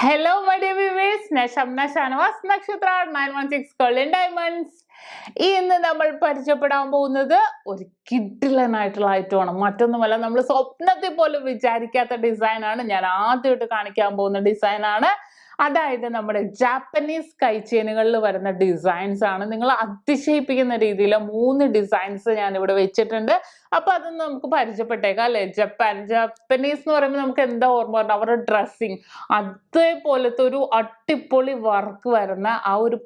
Hello, my dear viewers. Shamna Shanwas, Nakshathra 916 Golden Diamonds. ഇന്ന് നമ്മൾ പരിചയപ്പെടാൻ പോകുന്നത് ഒരു കിഡിലനായിട്ടുള്ള ഐറ്റമാണ്. മറ്റൊന്നുമല്ല, നമ്മൾ സ്വപ്നത്തിൽ പോലും വിചാരിക്കാത്ത ഡിസൈനാണ്. ഞാൻ ആദ്യമായിട്ട് കാണിക്കാൻ പോകുന്ന ഡിസൈനാണ്. അതായത് നമ്മുടെ ജാപ്പനീസ് കൈച്ചെയിനുകളിൽ വരുന്ന ഡിസൈൻസ് ആണ്. നിങ്ങൾ അതിശയിപ്പിക്കുന്ന രീതിയിൽ 3 ഡിസൈൻസ് ഞാൻ ഇവിടെ വെച്ചിട്ടുണ്ട്. അപ്പൊ അതൊന്ന് നമുക്ക് പരിചയപ്പെട്ടേക്കാം അല്ലെ. ജാപ്പനീസ് എന്ന് പറയുമ്പോൾ നമുക്ക് എന്താ ഓർമ്മ വരുന്നത്? അവരുടെ ഡ്രസ്സിങ് അതേപോലത്തെ ഒരു അടിപൊളി വർക്ക് വരുന്ന ആ ഒരു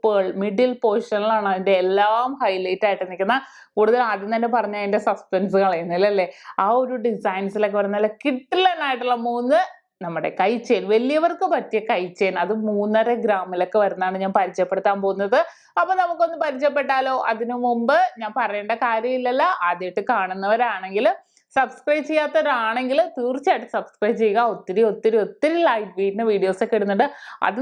മിഡിൽ പോർഷനിലാണ് അതിന്റെ എല്ലാം ഹൈലൈറ്റ് ആയിട്ട് നിൽക്കുന്ന. കൂടുതൽ ആദ്യം തന്നെ പറഞ്ഞ അതിന്റെ സസ്പെൻസ് കളയുന്നില്ല അല്ലേ. ആ ഒരു ഡിസൈൻസിലൊക്കെ വരുന്ന നല്ല കിഡിലനായിട്ടുള്ള 3 നമ്മുടെ കൈച്ചെയിൻ, വലിയവർക്ക് പറ്റിയ കൈച്ചെയിൻ, അത് 3.5 ഗ്രാമിലൊക്കെ വരുന്നതാണ് ഞാൻ പരിചയപ്പെടുത്താൻ പോകുന്നത്. അപ്പൊ നമുക്കൊന്ന് പരിചയപ്പെട്ടാലോ? അതിനു മുമ്പ് ഞാൻ പറയേണ്ട കാര്യമില്ലല്ലോ, ആദ്യമായിട്ട് കാണുന്നവരാണെങ്കിൽ സബ്സ്ക്രൈബ് ചെയ്യാത്തവരാണെങ്കിൽ തീർച്ചയായിട്ടും സബ്സ്ക്രൈബ് ചെയ്യുക. ഒത്തിരി ഒത്തിരി ഒത്തിരി ലൈറ്റ് വെയിറ്റിന് വീഡിയോസ് ഒക്കെ ഇടുന്നുണ്ട്. അത്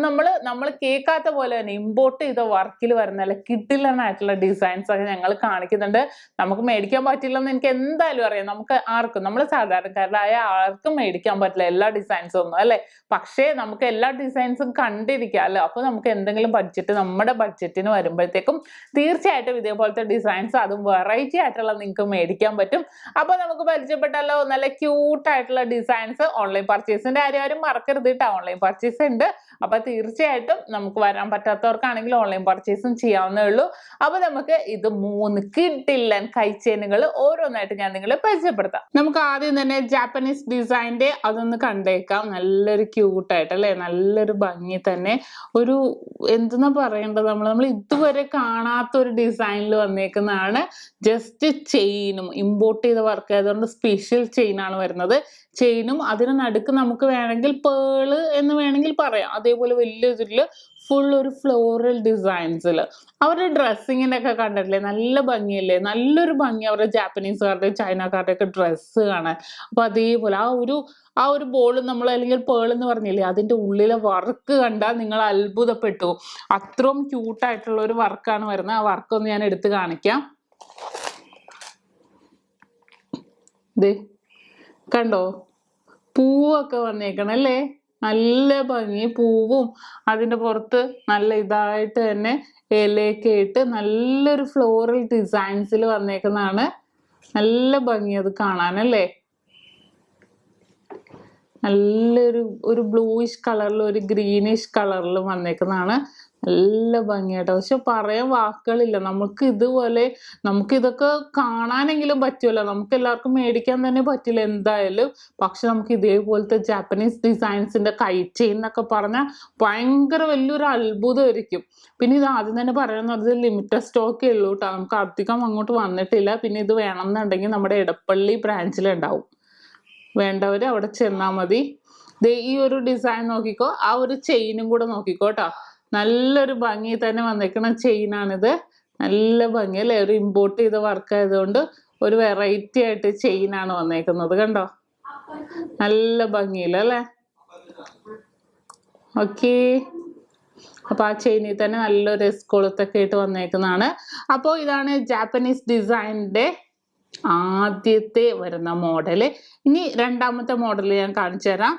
നമ്മൾ കേൾക്കാത്ത പോലെ തന്നെ ഇമ്പോർട്ട് ചെയ്ത വർക്കിൽ വരുന്ന നല്ല കിഡിലനായിട്ടുള്ള ഡിസൈൻസ് ഒക്കെ ഞങ്ങൾ കാണിക്കുന്നുണ്ട്. നമുക്ക് മേടിക്കാൻ പറ്റില്ലെന്ന് എനിക്ക് എന്തായാലും അറിയാം. നമുക്ക് ആർക്കും, നമ്മൾ സാധാരണക്കാരായ ആർക്കും മേടിക്കാൻ പറ്റില്ല എല്ലാ ഡിസൈൻസും ഒന്നും അല്ലെ. പക്ഷേ നമുക്ക് എല്ലാ ഡിസൈൻസും കണ്ടിരിക്കാമല്ലോ. അപ്പൊ നമുക്ക് എന്തെങ്കിലും ബഡ്ജറ്റ്, നമ്മുടെ ബഡ്ജറ്റിന് വരുമ്പോഴത്തേക്കും തീർച്ചയായിട്ടും ഇതേപോലത്തെ ഡിസൈൻസ്, അതും വെറൈറ്റി ആയിട്ടുള്ള നിങ്ങൾക്ക് മേടിക്കാൻ പറ്റും. അപ്പൊ നമുക്ക് പരിചയപ്പെട്ടല്ലോ. നല്ല ക്യൂട്ട് ആയിട്ടുള്ള ഡിസൈൻസ്. ഓൺലൈൻ പർച്ചേസിന്റെ ആരും മറക്കരുത് കേട്ടോ. ഓൺലൈൻ പർച്ചേസ് ഉണ്ട്. അപ്പൊ തീർച്ചയായിട്ടും നമുക്ക് വരാൻ പറ്റാത്തവർക്കാണെങ്കിൽ ഓൺലൈൻ പർച്ചേസും ചെയ്യാവുന്നേ ഉള്ളൂ. അപ്പൊ നമുക്ക് ഇത് 3 കിഡിലൻ കൈച്ചെയിനുകൾ ഓരോന്നായിട്ട് ഞാൻ നിങ്ങളെ പരിചയപ്പെടുത്താം. നമുക്ക് ആദ്യം തന്നെ ജാപ്പനീസ് ഡിസൈൻ്റെ അതൊന്ന് കണ്ടേക്കാം. നല്ലൊരു ക്യൂട്ടായിട്ട് അല്ലെ, നല്ലൊരു ഭംഗി തന്നെ. ഒരു എന്തെന്നാ പറയേണ്ടത്, നമ്മൾ ഇതുവരെ കാണാത്ത ഒരു ഡിസൈനിൽ വന്നേക്കുന്നതാണ്. ജസ്റ്റ് ചെയിനും ഇമ്പോർട്ട് ചെയ്ത വർക്ക് ആയതുകൊണ്ട് സ്പെഷ്യൽ ചെയിൻ ആണ് വരുന്നത്. ചെയിനും അതിന് നടുക്ക് നമുക്ക് വേണമെങ്കിൽ പേള് എന്ന് വേണമെങ്കിൽ പറയാം. അതേപോലെ വലിയ ഇതില് ഫുൾ ഒരു ഫ്ലോറൽ ഡിസൈൻസിൽ അവരുടെ ഡ്രസ്സിങ്ങിന്റെ ഒക്കെ കണ്ടിട്ടില്ലേ, നല്ല ഭംഗിയല്ലേ. നല്ലൊരു ഭംഗി അവരുടെ ജാപ്പനീസുകാരുടെ ചൈനക്കാരുടെ ഒക്കെ ഡ്രസ്സ് കാണാൻ. അപ്പൊ അതേപോലെ ആ ഒരു ബോൾ നമ്മൾ അല്ലെങ്കിൽ പേൾ എന്ന് പറഞ്ഞില്ലേ, അതിന്റെ ഉള്ളിലെ വർക്ക് കണ്ടാൽ നിങ്ങൾ അത്ഭുതപ്പെട്ടു. അത്രയും ക്യൂട്ടായിട്ടുള്ള ഒരു വർക്കാണ് വരുന്നത്. ആ വർക്കൊന്ന് ഞാൻ എടുത്ത് കാണിക്കാം. ദേ കണ്ടോ, പൂവൊക്കെ വന്നേക്കണല്ലേ, നല്ല ഭംഗി. പൂവും അതിന്റെ പുറത്ത് നല്ല ഇതായിട്ട് തന്നെ ഇലയൊക്കെ ഇട്ട് നല്ലൊരു ഫ്ലോറൽ ഡിസൈൻസിൽ വന്നേക്കുന്നതാണ്. നല്ല ഭംഗി അത് കാണാനല്ലേ. നല്ലൊരു ബ്ലൂയിഷ് കളറിലും ഒരു ഗ്രീനിഷ് കളറിലും വന്നേക്കുന്നതാണ്. നല്ല ഭംഗിയാട്ടോ. പക്ഷെ പറയാൻ വാക്കുകളില്ല. നമുക്കിതൊക്കെ കാണാനെങ്കിലും പറ്റുമല്ലോ. നമുക്ക് എല്ലാവർക്കും മേടിക്കാൻ തന്നെ പറ്റില്ല എന്തായാലും. പക്ഷെ നമുക്ക് ഇതേപോലത്തെ ജാപ്പനീസ് ഡിസൈൻസിന്റെ കൈച്ചെയിൻ എന്നൊക്കെ പറഞ്ഞാൽ ഭയങ്കര വലിയൊരു അത്ഭുതമായിരിക്കും. പിന്നെ ഇത് ആദ്യം തന്നെ പറയുന്നത് ലിമിറ്റഡ് സ്റ്റോക്കേ ഉള്ളൂ കേട്ടോ. നമുക്ക് അധികം അങ്ങോട്ട് വന്നിട്ടില്ല. പിന്നെ ഇത് വേണമെന്നുണ്ടെങ്കിൽ നമ്മുടെ ഇടപ്പള്ളി ബ്രാഞ്ചിലുണ്ടാവും. വേണ്ടവർ അവിടെ ചെന്നാൽ മതി. ഈ ഒരു ഡിസൈൻ നോക്കിക്കോ, ആ ഒരു ചെയിനും കൂടെ നോക്കിക്കോ കേട്ടോ. നല്ലൊരു ഭംഗി തന്നെ വന്നേക്കുന്ന ചെയിനാണിത്. നല്ല ഭംഗി അല്ലേ. ഒരു ഇമ്പോർട്ട് ചെയ്ത വർക്ക് ആയതുകൊണ്ട് ഒരു വെറൈറ്റി ആയിട്ട് ചെയിനാണ് വന്നേക്കുന്നത്. കണ്ടോ, നല്ല ഭംഗിയിലല്ലേ. ഓക്കെ, അപ്പൊ ആ ചെയിനിൽ തന്നെ നല്ലൊരു എസ്കൊളുത്തൊക്കെ ആയിട്ട് വന്നേക്കുന്നതാണ്. അപ്പോൾ ഇതാണ് ജാപ്പനീസ് ഡിസൈനിന്റെ ആദ്യത്തെ വരുന്ന മോഡല്. ഇനി രണ്ടാമത്തെ മോഡൽ ഞാൻ കാണിച്ചു തരാം.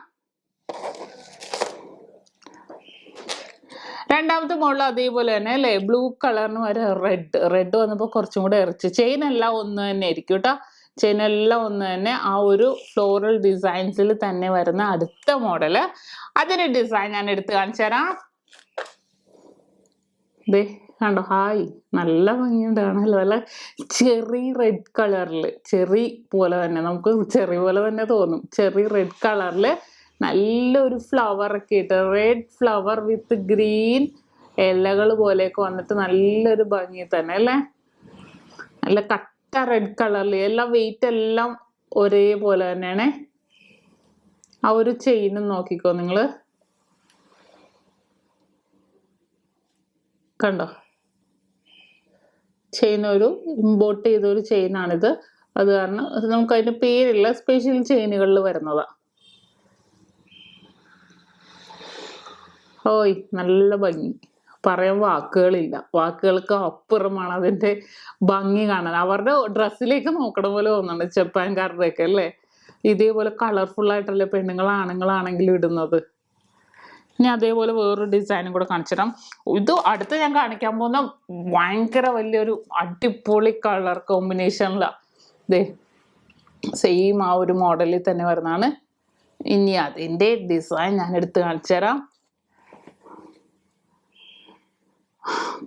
രണ്ടാമത്തെ മോഡൽ അതേപോലെ തന്നെ അല്ലേ, ബ്ലൂ കളറിന് വരെ റെഡ് വന്നപ്പോൾ കുറച്ചും കൂടെ ഇറച്ച്. ചെയിൻ എല്ലാം ഒന്ന് തന്നെ ആയിരിക്കും കേട്ടോ. ചെയിൻ എല്ലാം ഒന്ന് തന്നെ. ആ ഒരു ഫ്ലോറൽ ഡിസൈൻസിൽ തന്നെ വരുന്ന അടുത്ത മോഡല്, അതിന്റെ ഡിസൈൻ ഞാൻ എടുത്ത് കാണിച്ചു തരാം. ദേ കണ്ടോ, ഹായ്, നല്ല ഭംഗിയുണ്ട് കാണാനല്ലോ. നല്ല ചെറി റെഡ് കളറിൽ, ചെറി പോലെ തന്നെ, നമുക്ക് ചെറി പോലെ തന്നെ തോന്നും. ചെറി റെഡ് കളറിൽ നല്ലൊരു ഫ്ലവർ ഒക്കെ ഇട്ട്, റെഡ് ഫ്ലവർ വിത്ത് ഗ്രീൻ ഇലകൾ പോലെയൊക്കെ വന്നിട്ട് നല്ലൊരു ഭംഗി തന്നെ അല്ലേ. നല്ല കട്ട റെഡ് കളറിൽ, എല്ലാം വെയിറ്റ് എല്ലാം ഒരേപോലെ തന്നെയാണ്. ആ ഒരു ചെയിനും നോക്കിക്കോ നിങ്ങള്, കണ്ടോ. ചെയിൻ ഒരു ഇമ്പോർട്ട് ചെയ്തൊരു ചെയിനാണിത്. അത് കാരണം നമുക്ക് അതിന്റെ പേരില്ല, സ്പെഷ്യൽ ചെയിനുകളിൽ വരുന്നതാ. ഓയ്, നല്ല ഭംഗി. പറയാൻ വാക്കുകളില്ല. വാക്കുകൾക്ക് അപ്പുറമാണ് അതിന്റെ ഭംഗി കാണാൻ. അവരുടെ ഡ്രസ്സിലേക്ക് നോക്കണ പോലെ തോന്നുന്നുണ്ട് ജപ്പാൻകാരുടെ ഒക്കെ അല്ലേ. ഇതേപോലെ കളർഫുൾ ആയിട്ടല്ലേ പെണ്ണുങ്ങൾ ആണുങ്ങളാണെങ്കിലും ഇടുന്നത്. ഇനി അതേപോലെ വേറൊരു ഡിസൈനും കൂടെ കാണിച്ചിടാം. ഇത് അടുത്ത് ഞാൻ കാണിക്കാൻ പോകുന്ന ഭയങ്കര വലിയൊരു അടിപൊളി കളർ കോമ്പിനേഷനിലാണ്. ദേ സെയിം ആ ഒരു മോഡലിൽ തന്നെ വരുന്നതാണ്. ഇനി അതിൻ്റെ ഡിസൈൻ ഞാൻ എടുത്ത് കാണിച്ചു തരാം.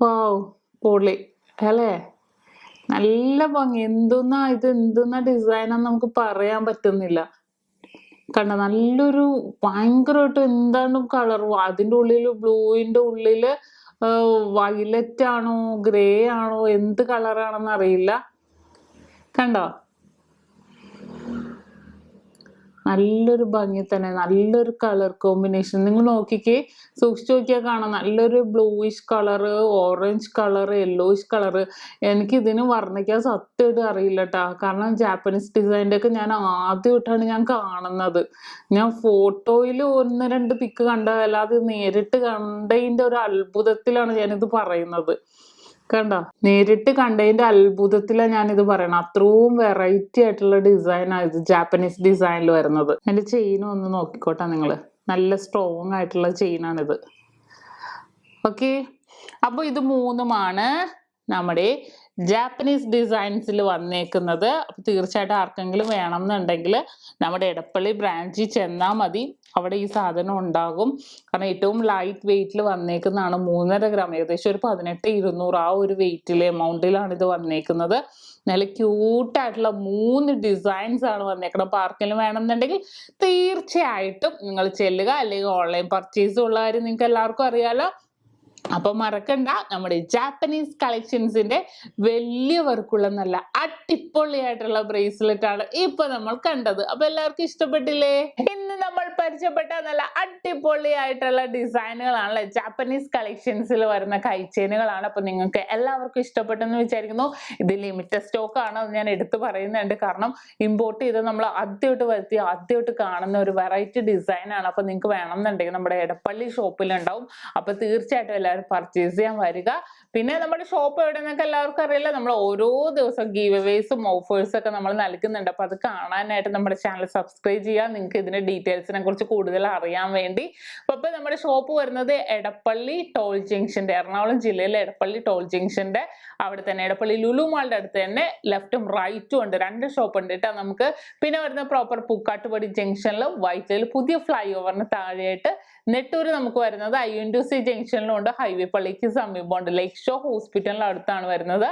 വാവ്, പൊളി അല്ലേ, നല്ല ഭംഗി. എന്തെന്നാ ഡിസൈനാന്ന് നമുക്ക് പറയാൻ പറ്റുന്നില്ല. കണ്ട, നല്ലൊരു ഭയങ്കരമായിട്ട് എന്താണ് കളർ, അതിൻ്റെ ഉള്ളില് ബ്ലൂവിൻ്റെ ഉള്ളില് വയലറ്റ് ആണോ ഗ്രേ ആണോ എന്ത് കളറാണെന്ന് അറിയില്ല. കണ്ടോ, നല്ലൊരു ഭംഗി തന്നെ, നല്ലൊരു കളർ കോമ്പിനേഷൻ. നിങ്ങൾ നോക്കിക്കേ, സൂക്ഷിച്ചു നോക്കിയാൽ കാണാം, നല്ലൊരു bluish colour, orange colour, yellowish colour. എനിക്ക് ഇതിന് വർണ്ണിക്കാൻ സത്യമായിട്ട് അറിയില്ല കേട്ടോ, കാരണം ജാപ്പനീസ് ഡിസൈൻ്റെ ഒക്കെ ഞാൻ ആദ്യമായിട്ടാണ് ഞാൻ കാണുന്നത്. ഞാൻ ഫോട്ടോയിൽ 1-2 പിക്ക് കണ്ടതല്ലാതെ നേരിട്ട് കണ്ടതിൻ്റെ ഒരു അത്ഭുതത്തിലാണ് ഞാനിത് പറയുന്നത്. കണ്ട, നേരിട്ട് കണ്ടതിന്റെ അത്ഭുതത്തിലാണ് ഞാനിത് പറയണം. അത്രയും വെറൈറ്റി ആയിട്ടുള്ള ഡിസൈനാണ് ഇത്, ജാപ്പനീസ് ഡിസൈനിൽ വരുന്നത്. എൻ്റെ ചെയിനും ഒന്ന് നോക്കിക്കോട്ടെ നിങ്ങള്, നല്ല സ്ട്രോങ് ആയിട്ടുള്ള ചെയിനാണിത്. ഓക്കെ, അപ്പോൾ ഇത് 3ഉമാണ് നമ്മുടെ ജാപ്പനീസ് ഡിസൈൻസിൽ വന്നേക്കുന്നത്. അപ്പോൾ തീർച്ചയായിട്ടും ആർക്കെങ്കിലും വേണം എന്നുണ്ടെങ്കിൽ നമ്മുടെ എടപ്പള്ളി ബ്രാഞ്ചിൽ ചെന്നാൽ മതി, അവിടെ ഈ സാധനം ഉണ്ടാകും. കാരണം ഏറ്റവും ലൈറ്റ് വെയിറ്റിൽ വന്നേക്കുന്നതാണ്, 3.5 ഗ്രാം, ഏകദേശം ഒരു 18-200 ആ ഒരു വെയിറ്റിൽ എമൗണ്ടിലാണ് ഇത് വന്നേക്കുന്നത്. നല്ല ക്യൂട്ടായിട്ടുള്ള 3 ഡിസൈൻസ് ആണ് വന്നേക്കുന്നത്. അപ്പോൾ ആർക്കെങ്കിലും വേണമെന്നുണ്ടെങ്കിൽ തീർച്ചയായിട്ടും നിങ്ങൾ ചെല്ലുക, അല്ലെങ്കിൽ ഓൺലൈൻ പർച്ചേസ് ഉള്ള കാര്യം നിങ്ങൾക്ക് എല്ലാവർക്കും അറിയാലോ. അപ്പൊ മറക്കണ്ട, നമ്മുടെ ജാപ്പനീസ് കളക്ഷൻസിന്റെ വലിയവർക്കുള്ള നല്ല അടിപൊളിയായിട്ടുള്ള ബ്രേസ്ലെറ്റ് ആണ് ഇപ്പൊ നമ്മൾ കണ്ടത്. അപ്പൊ എല്ലാവർക്കും ഇഷ്ടപ്പെട്ടില്ലേ? ഇന്ന് നമ്മൾ പരിചയപ്പെട്ട നല്ല അടിപൊളിയായിട്ടുള്ള ഡിസൈനുകളാണല്ലേ, ജാപ്പനീസ് കളക്ഷൻസിൽ വരുന്ന കൈച്ചെയിനുകളാണ്. അപ്പൊ നിങ്ങൾക്ക് എല്ലാവർക്കും ഇഷ്ടപ്പെട്ടെന്ന് വിചാരിക്കുന്നു. ഇത് ലിമിറ്റഡ് സ്റ്റോക്ക് ആണ്, ഞാൻ എടുത്തു പറയുന്നുണ്ട്. കാരണം ഇമ്പോർട്ട് ചെയ്ത് നമ്മൾ ആദ്യമായിട്ട് കാണുന്ന ഒരു വെറൈറ്റി ഡിസൈൻ ആണ്. അപ്പൊ നിങ്ങൾക്ക് വേണമെന്നുണ്ടെങ്കിൽ നമ്മുടെ എടപ്പള്ളി ഷോപ്പിൽ ഉണ്ടാവും. അപ്പൊ തീർച്ചയായിട്ടും എല്ലാവരും പർച്ചേസ് ചെയ്യാൻ വരിക. പിന്നെ നമ്മുടെ ഷോപ്പ് എവിടെ നിന്നൊക്കെ എല്ലാവർക്കും അറിയില്ല, നമ്മൾ ഓരോ ദിവസം ഗീവ് അവേസും ഓഫേഴ്സും ഒക്കെ നമ്മൾ നൽകുന്നുണ്ട്. അപ്പൊ അത് കാണാനായിട്ട് നമ്മുടെ ചാനൽ സബ്സ്ക്രൈബ് ചെയ്യുക, നിങ്ങൾക്ക് ഇതിന്റെ ഡീറ്റെയിൽസിനെ കുറിച്ച് കൂടുതൽ അറിയാൻ വേണ്ടി. അപ്പൊ നമ്മുടെ ഷോപ്പ് വരുന്നത് എടപ്പള്ളി ടോൾ ജംഗ്ഷന്റെ, എറണാകുളം ജില്ലയിലെ എടപ്പള്ളി ടോൾ ജംഗ്ഷന്റെ അവിടെ തന്നെ, എടപ്പള്ളി ലുലു മാളിന്റെ അടുത്ത് തന്നെ ലെഫ്റ്റും റൈറ്റും ഉണ്ട്, 2 ഷോപ്പ് ഉണ്ട് കേട്ടോ നമുക്ക്. പിന്നെ വരുന്ന പ്രോപ്പർ പുക്കാട്ടുപടി ജംഗ്ഷനിലും വൈറ്റിലയിൽ പുതിയ ഫ്ലൈ ഓവറിന് താഴെയായിട്ട് നെട്ടൂര് നമുക്ക് വരുന്നത് INTC ജംഗ്ഷനിലും ഉണ്ട്, ഹൈവേ പള്ളിക്ക് സമീപമുണ്ട്, ലേക്ക് ഷോ ഹോസ്പിറ്റലിന് അടുത്താണ് വരുന്നത്.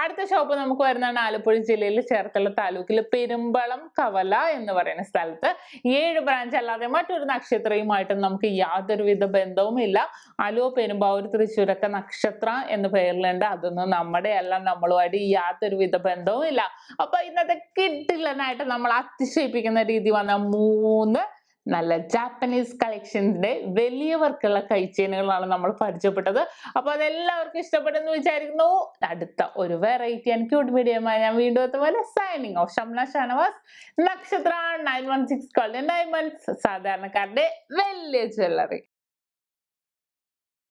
അടുത്ത ഷോപ്പ് നമുക്ക് വരുന്നതാണ് ആലപ്പുഴ ജില്ലയിൽ ചേർത്തല താലൂക്കിൽ പെരുമ്പളം കവല എന്ന് പറയുന്ന സ്ഥലത്ത്. 7 ബ്രാഞ്ച് അല്ലാതെ മറ്റൊരു നക്ഷത്രയുമായിട്ടും നമുക്ക് യാതൊരുവിധ ബന്ധവും ഇല്ല. അലോ പെരുമ്പാവൂർ തൃശ്ശൂരൊക്കെ നക്ഷത്ര എന്ന പേരിലുണ്ട്, അതൊന്നും നമ്മുടെ അല്ല, നമ്മളുമായിട്ട് യാതൊരുവിധ ബന്ധവും ഇല്ല. അപ്പൊ ഇന്നത്തെ കിഡിലനായിട്ട് നമ്മൾ അതിശയിപ്പിക്കുന്ന രീതി വന്ന 3 നല്ല ജാപ്പനീസ് കളക്ഷൻസിന്റെ വലിയവർക്കുള്ള കൈച്ചെയിനുകളാണ് നമ്മൾ പരിചയപ്പെട്ടത്. അപ്പൊ അതെല്ലാവർക്കും ഇഷ്ടപ്പെട്ടെന്ന് വിചാരിക്കുന്നു. അടുത്ത ഒരു വെറൈറ്റി ആൻഡ് ക്യൂട്ട് വീഡിയോയുമായി ഞാൻ വീണ്ടും എത്തുപോലെ സൈനിങ് ഓഫ്. ഷംന ഷാനവാസ്, നക്ഷത്ര 916 ഗോൾഡൻ ഡയമണ്ട്സ്, സാധാരണക്കാരുടെ വലിയ ജ്വല്ലറി.